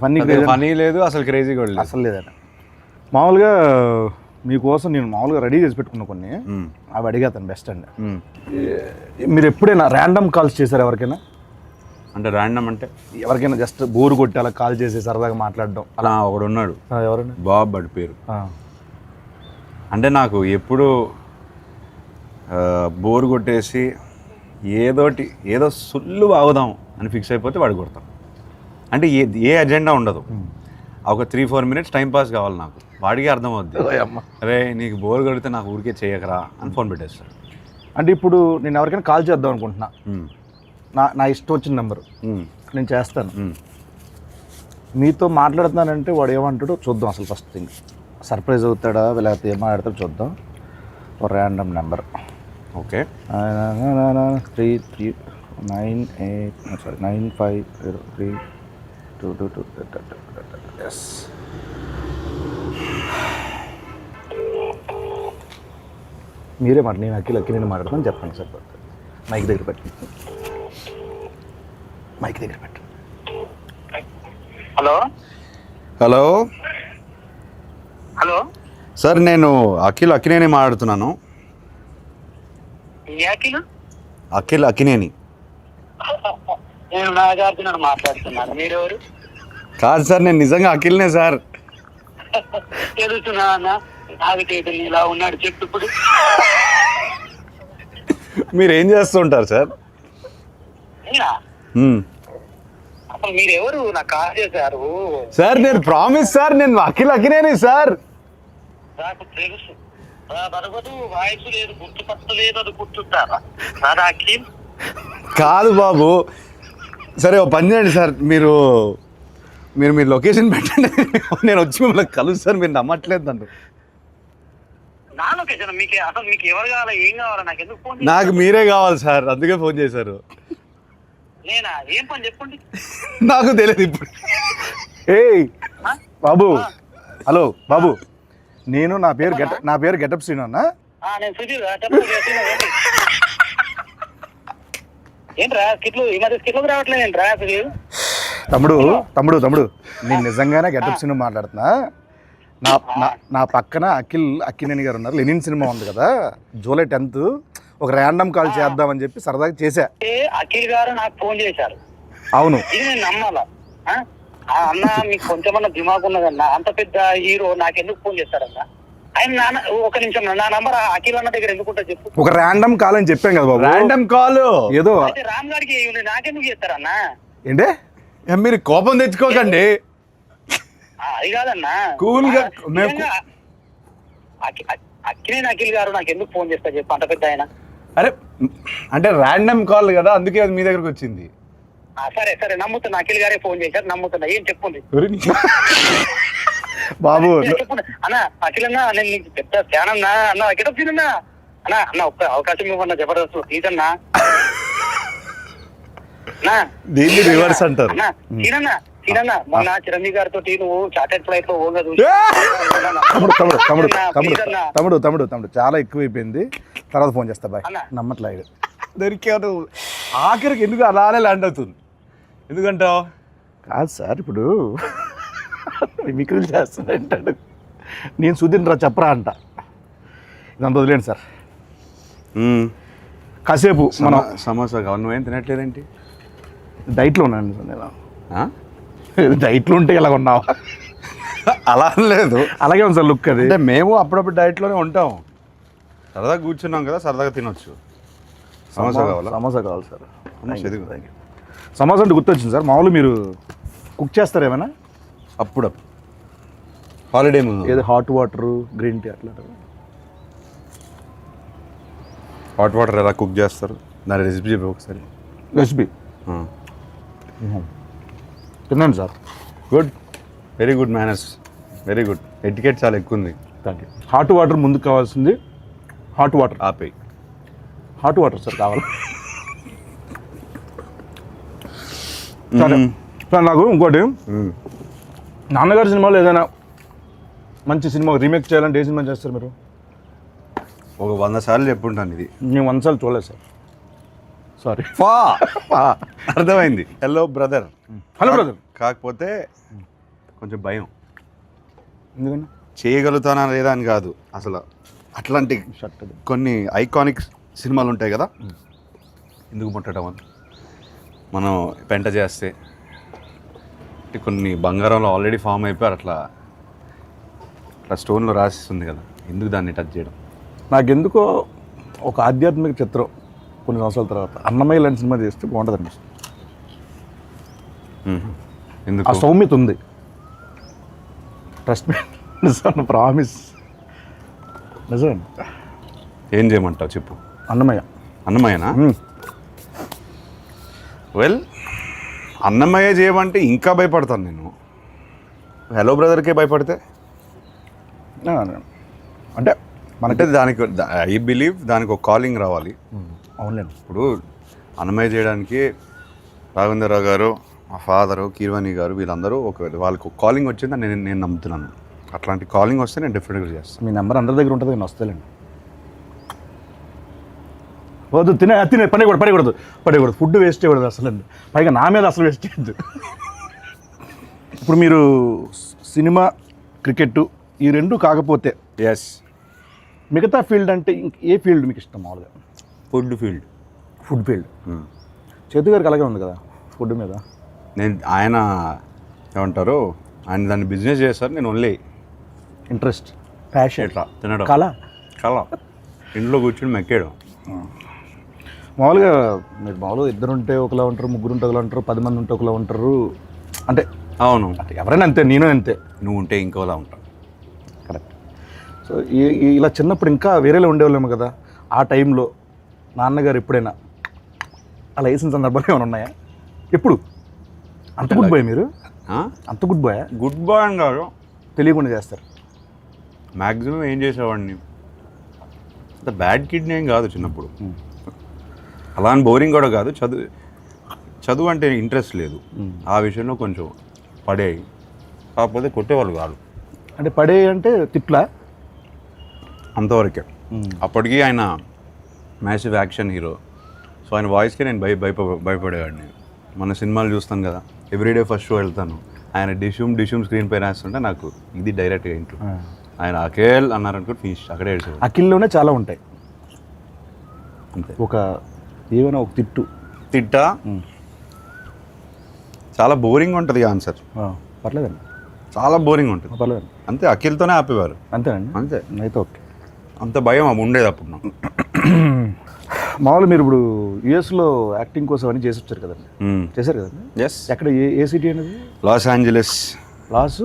Funny లేదు, అసలు crazy కూడా లేదు, అసలు లేదట. మామూలుగా మీకోసం నేను మామూలుగా రెడీ చేసి పెట్టుకున్న కొన్ని అవి అడిగేతాను బెస్ట్ అండి. మీరు ఎప్పుడైనా ర్యాండమ్ కాల్స్ చేశారు ఎవరికైనా? అంటే ర్యాండమ్ అంటే ఎవరికైనా జస్ట్ బోర్ కొట్టి అలా కాల్ చేసి సరదాగా మాట్లాడడం అలా ఒకడు ఉన్నాడు, ఎవరైనా? బాబ్ బడి పేరు. అంటే నాకు ఎప్పుడు బోర్ కొట్టేసి ఏదో సుల్లు ఆగుదాం అని ఫిక్స్ అయిపోతే వాడు కొడతాం. అంటే ఏ అజెండా ఉండదు, ఒక 3-4 minutes టైం పాస్ కావాలి నాకు. వాడికి అర్థమవుద్ది, అరే నీకు బోర్ కొడితే నాకు ఊరికే చేయకరా అని ఫోన్ పెట్టేస్తాడు. అంటే ఇప్పుడు నేను ఎవరికైనా కాల్ చేద్దాం అనుకుంటున్నా, నా ఇష్టం వచ్చిన నెంబరు నేను చేస్తాను. మీతో మాట్లాడుతున్నానంటే వాడు ఏమంటాడో చూద్దాం. అసలు ఫస్ట్ థింగ్ సర్ప్రైజ్ అవుతాడా లేకపోతే ఏం మాట్లాడతాడో చూద్దాం. ఒక ర్యాండమ్ నెంబర్. ఓకే, 9503. ఎస్, మీరే మాట, నేను అక్కిని మాట్లాడతాను చెప్పండి. సరిపోతుంది. మైక్ దగ్గర పెట్టండి. హలో హలో సార్, నేను అక్కినేని మాట్లాడుతున్నాను. అక్కినేని. నేను నాగార్జున మాట్లాడుతున్నాను. మీరెవరు? కాదు సార్, నేను నిజంగా అఖిల్నే సార్. తెలుసునా అన్న, నాగటేటని ఇలా ఉన్నాడు చెప్పు. ఇప్పుడు మీరు ఏం చేస్తుంటారు సార్? అసలు మీరెవరు? నాకు కాల్ చేశారు సార్. నేను ప్రామిస్ సార్, నేను అఖినేని సార్. నాకు తెలుసు, బరగదు, వాయిస్ లేదు, గుర్తుపట్టలేదు, అది గుర్తుంటారా సార్? అఖిల్ కాదు బాబు. సరే ఓ పని చేయండి సార్, మీరు లొకేషన్ పెట్టండి, నేను వచ్చి మిమ్మల్ని కలుస్తాను. మీరు నమ్మట్లేదు నన్ను. నా లొకేషన్ మీకు అసలు మీకు ఎవరు కావాలా, ఏం కావాలా? నాకు ఎందుకు ఫోన్? నాకు మీరే కావాలి సార్, అందుకే ఫోన్ చేశారు. నేనా? ఏం పని చెప్పండి. నాకు తెలియదు ఇప్పుడు. ఏయ్ బాబు, హలో బాబు, నా పేరు గెటప్ శ్రీను అన్న. నేను సుధీర్. ఏంట్రా స్కిట్లు ఈ మధ్య స్కిట్లోకి రావట్లేదు ఏంట్రా సుధీర్? తమ్ముడు నేను నిజంగానే గెటప్ శ్రీను మాట్లాడుతున్నా. నా పక్కన అక్కినేని గారు ఉన్నారు. లెనిన్ సినిమా ఉంది కదా, జూలై 10th ఒక ర్యాండమ్ కాల్ చేద్దామని చెప్పి సరదాగా చేశా. అఖిల్ గారు నాకు ఫోన్ చేశారు. అవును, ఇది నేను నమ్మాలా? అన్న మీకు కొంచెమన్నా దిమాగ్ ఉన్నదన్నా, అంత పెద్ద హీరో నాకెందుకు ఫోన్ చేస్తారన్నా? ఆయన ఒక నిమిషం, నా నంబర్ అఖిల్ అన్న దగ్గర ఎందుకుంటా చెప్పు. ఒక ర్యాండమ్ కాల్ అని చెప్పాం కదా బాబు. ర్యాండమ్ కాల్ ఏదో రామ్ గారికి నాకెందుకు చేస్తారన్నా? ఏంటే మీరు కోపం తెచ్చుకోకండి. అది కాదన్నా, కూల్ గా. అఖిల్ గారు నాకు ఎందుకు ఫోన్ చేస్తా చెప్పు, అంత పెద్ద ఆయన. అరే అంటే ర్యాండమ్ కాల్ కదా, అందుకే అది మీ దగ్గరకు వచ్చింది. సరే నమ్ముతున్నా, అఖిల్ గారే ఫోన్ చేశారు, నమ్ముతున్నా. ఏం చెప్పండి బాబు. చెప్పండి అన్న. అఖిల్ అన్నా, నేను నీకు పెద్ద ఫ్యాన్ అన్నా. అన్న గెటప్ సీనన్నా అన్న ఒక్క అవకాశం ఇవ్వన్నా, జబర్దస్త్ ప్లీజ్ అన్నా. దీన్ని రివర్స్ అంటారు. సీనన్నా మొన్న చిరంజీవి గారితో నువ్వు చార్టెడ్ ఫ్లైట్ లో పోగదు. తమ్ముడు చాలా ఎక్కువైపోయింది, తర్వాత ఫోన్ చేస్తా బాయ్. నమ్మట్లేదు దొరికాడు. ఆఖరికి ఎందుకు అలానే ల్యాండ్ అవుతుంది? ఎందుకంటావు? కాదు సార్, ఇప్పుడు మిమిక్రీలు చేస్తానంటాడు, నేను సుధీర్ రా చెప్పరా అంట. ఇదంతా వదిలేండి సార్. కాసేపు మనం సమోసా కావాలి. నువ్వేం తినట్లేదేంటి? డైట్లో ఉన్నాను నేను. డైట్లో ఉంటే ఇలా ఉన్నావా? అలా లేదు, అలాగే ఉంది సార్ లుక్. అది అంటే మేము అప్పుడప్పుడు డైట్లోనే ఉంటాం. సరదాగా కూర్చున్నాం కదా, సరదాగా తినొచ్చు. సమోసా కావాలి సార్. సమోసా అంటే గుర్తొచ్చింది సార్, మామూలు మీరు కుక్ చేస్తారు ఏమైనా? అప్పుడప్పుడు హాలిడే ముందు ఏదో హాట్ వాటర్, గ్రీన్ టీ అట్లా. హాట్ వాటర్ ఎలా కుక్ చేస్తారు, దాని రెసిపీ చెప్పి ఒకసారి. రెసిపీ తిన్నాను sir. Good, very good manners, very good. Etiquette చాలా ఎక్కువ ఉంది. Thank you. హాట్ వాటర్ ముందుకు కావాల్సింది. హాట్ వాటర్ ఆపేయి. హాట్ వాటర్ సార్ కావాలి. సరే సార్, నాకు ఇంకోటి, నాన్నగారి సినిమాలో ఏదైనా మంచి సినిమా రీమేక్ చేయాలంటే ఏ సినిమా చేస్తారు మీరు? ఒక 100 సార్లు చెప్పుంటాను ఇది. నేను 100 సార్లు చూడలేదు సార్. సారీ. అర్థమైంది. Hello brother. కాకపోతే కొంచెం భయం. ఎందుకని చేయగలుగుతానా లేదా అని కాదు, అసలు అట్లాంటి షర్ట్ అది కొన్ని ఐకానిక్ సినిమాలు ఉంటాయి కదా, ఎందుకు ముట్టడం అని మనం పెంట చేస్తే అంటే కొన్ని బంగారంలో ఆల్రెడీ ఫామ్ అయిపోయారు, అట్లా అట్లా స్టోన్లో రాసిస్తుంది కదా, ఎందుకు దాన్ని టచ్ చేయడం. నాకెందుకో ఒక ఆధ్యాత్మిక చిత్రం కొన్ని సంవత్సరాల తర్వాత అన్నమయ్య లాంటి సినిమా చేస్తే బాగుంటుంది అనిపిస్తుంది. ఎందుకు ఆ సౌమ్యత ఉంది. ట్రస్ట్ మీ, నిజం, ప్రామిస్, నిజం. ఏం చేయమంటావు చెప్పు. అన్నమయ్య అన్నమయ్యనా? వెల్, అన్నమయ్య చేయమంటే ఇంకా భయపడతాను నేను. హలో బ్రదర్కే భయపడితే అంటే అంటే దానికి ఐ బిలీవ్ దానికి ఒక కాలింగ్ రావాలి. అవునులేండి. ఇప్పుడు అన్నమయ్య చేయడానికి రాఘవేంద్రరావు గారు, మా ఫాదరు, కీర్వాణి గారు, వీళ్ళందరూ వాళ్ళకి ఒక కాలింగ్ వచ్చిందని నేను నమ్ముతున్నాను. అట్లాంటి కాలింగ్ వస్తే నేను డెఫినెట్గా చేస్తాను. మీ నెంబర్ అందరి దగ్గర ఉంటుంది, నేను వస్తాలేండి. వద్దు, తినే పడకూడదు ఫుడ్ వేస్ట్ చేయకూడదు అసలు అండి. పైగా నా మీద అసలు వేస్ట్ చేయద్దు. ఇప్పుడు మీరు సినిమా, క్రికెట్ ఈ రెండు కాకపోతే ఎస్, మిగతా ఫీల్డ్ అంటే ఏ ఫీల్డ్ మీకు ఇష్టం మామూలుగా? Food field. Food field. చేతు గారికి అలాగే ఉంది కదా ఫుడ్ మీద. ఆయన ఏమంటారు, ఆయన దాన్ని బిజినెస్ చేస్తారు, నేను ఓన్లీ ఇంట్రెస్ట్, ప్యాషన్, ఎట్లా తినడం, కళ. ఇంట్లో కూర్చొని మెక్కేయడం. మామూలుగా మీరు మామూలుగా ఇద్దరు ఉంటే ఒకలా ఉంటారు, ముగ్గురు ఉంటే ఒకలా ఉంటారు, 10 మంది ఉంటే ఒకలా ఉంటారు. అంటే అవును, అంటే ఎవరైనా అంతే, నేను అంతే. నువ్వు ఉంటే ఇంకోలా ఉంటావు. కరెక్ట్. సో ఇలా చిన్నప్పుడు ఇంకా వేరేలో ఉండేవాళ్ళేమో కదా. ఆ టైంలో నాన్నగారు ఎప్పుడైనా అలా వేసిన సందర్భాలు ఏమైనా ఉన్నాయా? ఎప్పుడు? అంత గుడ్ బాయ్ మీరు? అంత గుడ్ బాయ్? గుడ్ బాయ్ అని కాదు, తెలియకుండా చేస్తారు. మ్యాక్సిమం ఏం చేసేవాడిని, అంత బ్యాడ్ కిడ్నీ ఏం కాదు చిన్నప్పుడు. అలా అని బోరింగ్ కూడా కాదు. చదువు అంటే ఇంట్రెస్ట్ లేదు, ఆ విషయంలో కొంచెం పడేవి. కాకపోతే కొట్టేవాళ్ళు కాదు. అంటే పడే అంటే తిట్లా? అంతవరకే. అప్పటికి ఆయన మ్యాసివ్ యాక్షన్ హీరో, సో ఆయన వాయిస్కి నేను భయపడేవాడిని. మన సినిమాలు చూస్తాను కదా, ఎవ్రీడే ఫస్ట్ షో వెళ్తాను, ఆయన డిష్యూమ్ స్క్రీన్ పైన వేస్తుంటే నాకు ఇది డైరెక్ట్గా ఇంట్లో ఆయన అఖిల్ అన్నారనుకో ఫినిష్, అక్కడే ఏడ్చేవాడు. అఖిల్లోనే చాలా ఉంటాయి. అంతే. ఏమైనా ఒక తిట్టా చాలా బోరింగ్ ఉంటుంది ఆన్సర్. పర్లేదండి, చాలా బోరింగ్ ఉంటుంది. పర్లేదండి. అంతే, అఖిల్తోనే ఆపేవారు. అంతేనండి. అంతే, అయితే ఓకే. అంత భయం ఉండేది అప్పుడు నాకు. మామూలు మీరు ఇప్పుడు యుఎస్లో యాక్టింగ్ కోసం అని చేసి వచ్చారు కదండి, చేశారు కదండి. ఎస్. ఎక్కడ, ఏ సిటీ అనేది? Los Angeles. లాస్